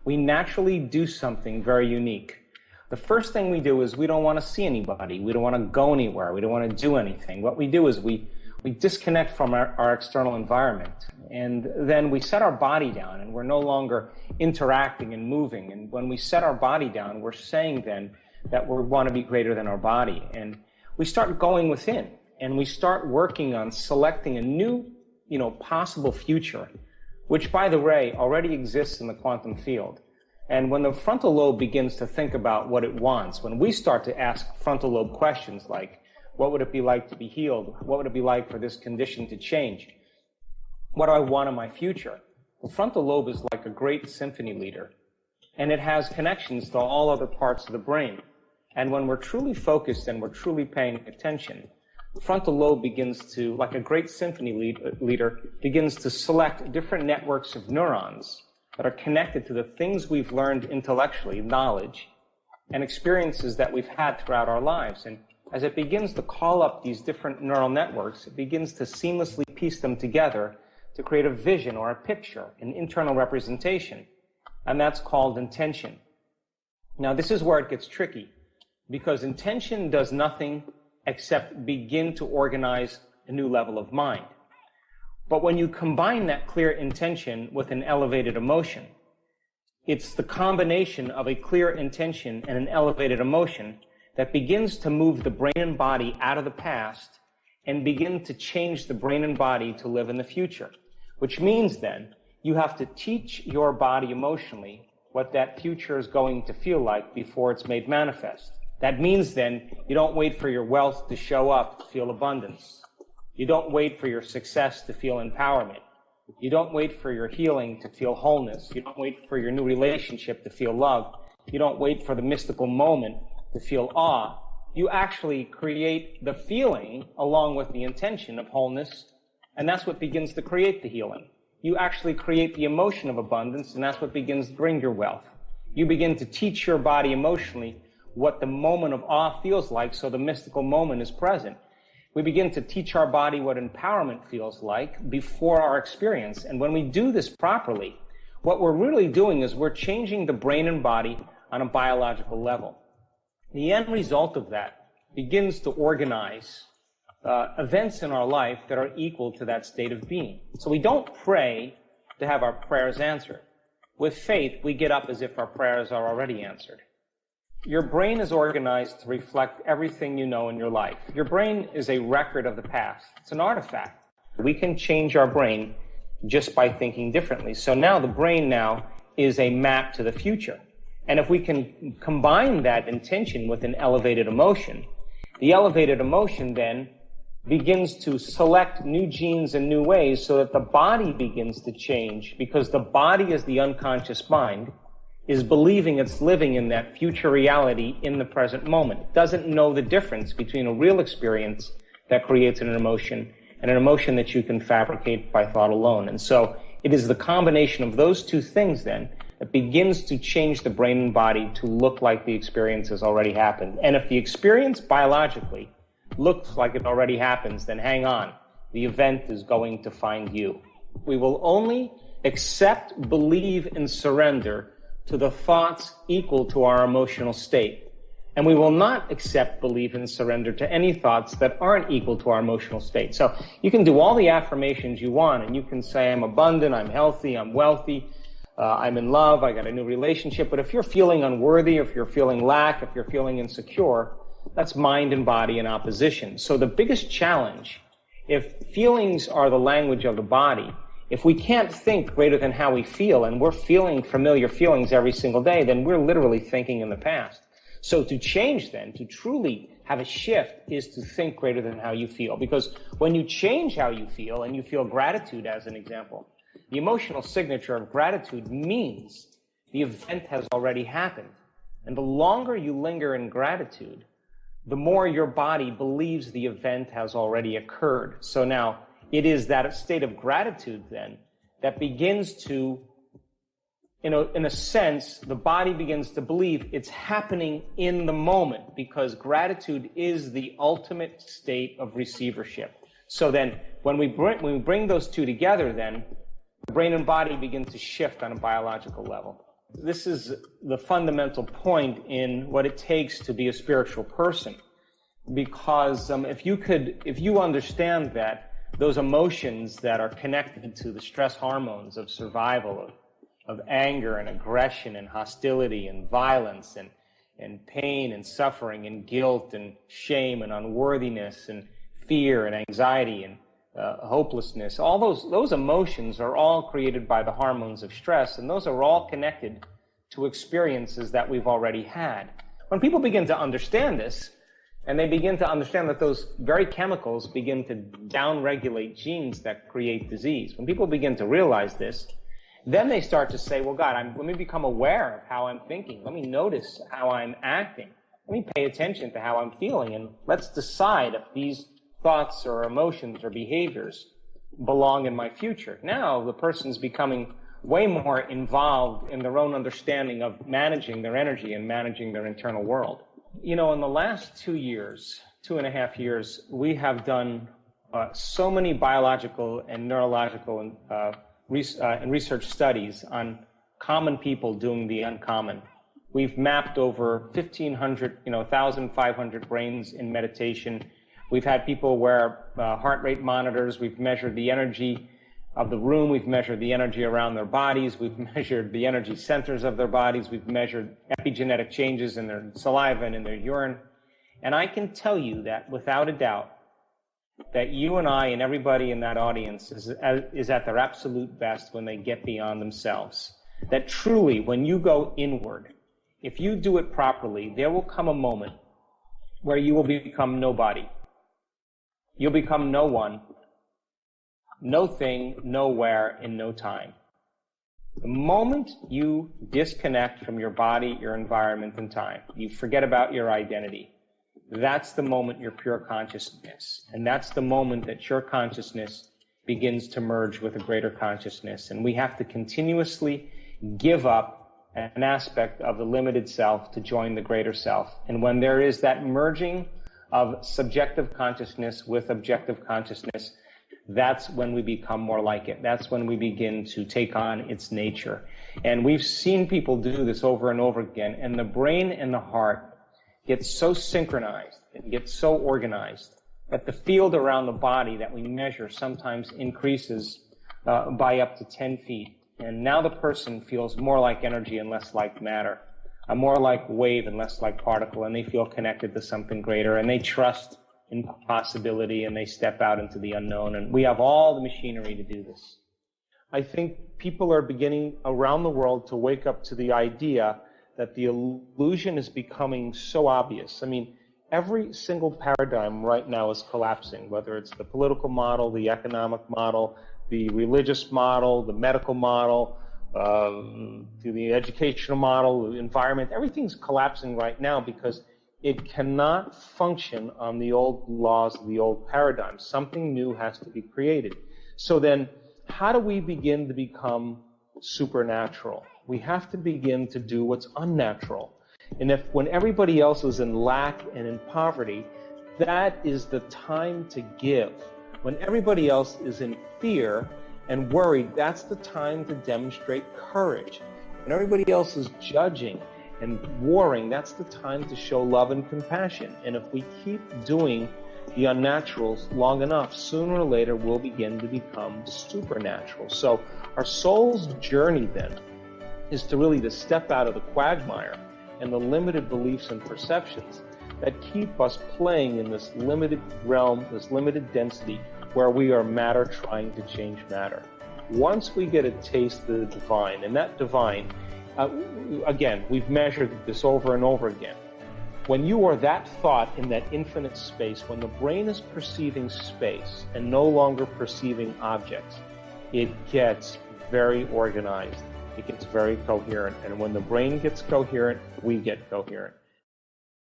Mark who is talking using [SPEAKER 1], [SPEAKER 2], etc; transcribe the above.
[SPEAKER 1] we naturally do something very unique. The first thing we do is we don't want to see anybody. We don't want to go anywhere. We don't want to do anything. What we do is we disconnect from our external environment. And then we set our body down, and we're no longer interacting and moving. And when we set our body down, we're saying then that we want to be greater than our body. And we start going within, and we start working on selecting a new, possible future, which, by the way, already exists in the quantum field. And when the frontal lobe begins to think about what it wants, when we start to ask frontal lobe questions like, what would it be like to be healed? What would it be like for this condition to change? What do I want in my future? The frontal lobe is like a great symphony leader, and it has connections to all other parts of the brain. And when we're truly focused and we're truly paying attention, the frontal lobe begins to, like a great symphony leader, begins to select different networks of neurons that are connected to the things we've learned intellectually, knowledge, and experiences that we've had throughout our lives. And as it begins to call up these different neural networks, it begins to seamlessly piece them together to create a vision or a picture, an internal representation. And that's called intention. Now, this is where it gets tricky, because intention does nothing except begin to organize a new level of mind. But when you combine that clear intention with an elevated emotion, it's the combination of a clear intention and an elevated emotion that begins to move the brain and body out of the past and begin to change the brain and body to live in the future. Which means then you have to teach your body emotionally what that future is going to feel like before it's made manifest. That means then you don't wait for your wealth to show up to feel abundance. You don't wait for your success to feel empowerment. You don't wait for your healing to feel wholeness. You don't wait for your new relationship to feel love. You don't wait for the mystical moment to feel awe. You actually create the feeling along with the intention of wholeness, and that's what begins to create the healing. You actually create the emotion of abundance, and that's what begins to bring your wealth. You begin to teach your body emotionally what the moment of awe feels like, so the mystical moment is present. We begin to teach our body what empowerment feels like before our experience. And when we do this properly, what we're really doing is we're changing the brain and body on a biological level. The end result of that begins to organize events in our life that are equal to that state of being. So we don't pray to have our prayers answered. With faith, we get up as if our prayers are already answered. Your brain is organized to reflect everything you know in your life. Your brain is a record of the past. It's an artifact. We can change our brain just by thinking differently. So now the brain now is a map to the future. And if we can combine that intention with an elevated emotion, the elevated emotion then begins to select new genes in new ways so that the body begins to change, because the body is the unconscious mind, is believing it's living in that future reality in the present moment. It doesn't know the difference between a real experience that creates an emotion and an emotion that you can fabricate by thought alone. And so it is the combination of those two things then that begins to change the brain and body to look like the experience has already happened. And if the experience biologically looks like it already happens, then hang on. The event is going to find you. We will only accept, believe, and surrender to the thoughts equal to our emotional state. And we will not accept, believe, and surrender to any thoughts that aren't equal to our emotional state. So you can do all the affirmations you want, and you can say, I'm abundant, I'm healthy, I'm wealthy, I'm in love, I got a new relationship. But if you're feeling unworthy, if you're feeling lack, if you're feeling insecure, that's mind and body in opposition. So the biggest challenge, if feelings are the language of the body, if we can't think greater than how we feel, and we're feeling familiar feelings every single day, then we're literally thinking in the past. So to change then, to truly have a shift, is to think greater than how you feel. Because when you change how you feel, and you feel gratitude as an example, the emotional signature of gratitude means the event has already happened. And the longer you linger in gratitude, the more your body believes the event has already occurred. So now, it is that state of gratitude then that begins to, in a sense, the body begins to believe it's happening in the moment, because gratitude is the ultimate state of receivership. So then when we bring those two together, then the brain and body begin to shift on a biological level. This is the fundamental point in what it takes to be a spiritual person. Because if you understand that those emotions that are connected to the stress hormones of survival, of anger and aggression and hostility and violence and pain and suffering and guilt and shame and unworthiness and fear and anxiety and hopelessness, all those emotions are all created by the hormones of stress, and those are all connected to experiences that we've already had. When people begin to understand this, and they begin to understand that those very chemicals begin to downregulate genes that create disease, when people begin to realize this, then they start to say, well, God, let me become aware of how I'm thinking. Let me notice how I'm acting. Let me pay attention to how I'm feeling, and let's decide if these thoughts or emotions or behaviors belong in my future. Now the person's becoming way more involved in their own understanding of managing their energy and managing their internal world. You know, in the last 2 years, 2.5 years, we have done so many biological and neurological and research studies on common people doing the uncommon. We've mapped over 1,500 brains in meditation. We've had people wear heart rate monitors. We've measured the energy of the room. We've measured the energy around their bodies. We've measured the energy centers of their bodies. We've measured epigenetic changes in their saliva and in their urine. And I can tell you that without a doubt, that you and I and everybody in that audience is at their absolute best when they get beyond themselves. That truly, when you go inward, if you do it properly, there will come a moment where you will become nobody. You'll become no one, no thing, nowhere, in no time. The moment you disconnect from your body, your environment, and time, you forget about your identity, that's the moment you're pure consciousness. And that's the moment that your consciousness begins to merge with a greater consciousness. And we have to continuously give up an aspect of the limited self to join the greater self. And when there is that merging of subjective consciousness with objective consciousness, that's when we become more like it. That's when we begin to take on its nature. And we've seen people do this over and over again. And the brain and the heart get so synchronized and get so organized that the field around the body that we measure sometimes increases by up to 10 feet. And now the person feels more like energy and less like matter, more like wave and less like particle, and they feel connected to something greater, and they trust in possibility, and they step out into the unknown. And we have all the machinery to do this. I think people are beginning around the world to wake up to the idea that the illusion is becoming so obvious. I mean, every single paradigm right now is collapsing, whether it's the political model, the economic model, the religious model, the medical model, the educational model, the environment. Everything's collapsing right now because it cannot function on the old laws of the old paradigm. Something new has to be created. So then, how do we begin to become supernatural? We have to begin to do what's unnatural. And when everybody else is in lack and in poverty, that is the time to give. When everybody else is in fear and worried, that's the time to demonstrate courage. When everybody else is judging and warring, that's the time to show love and compassion. And if we keep doing the unnaturals long enough, sooner or later we'll begin to become supernatural. So our soul's journey then is to really to step out of the quagmire and the limited beliefs and perceptions that keep us playing in this limited realm, this limited density, where we are matter trying to change matter. Once we get a taste of the divine, and that divine, again, we've measured this over and over again. When you are that thought in that infinite space, when the brain is perceiving space and no longer perceiving objects, it gets very organized. It gets very coherent. And when the brain gets coherent, we get coherent.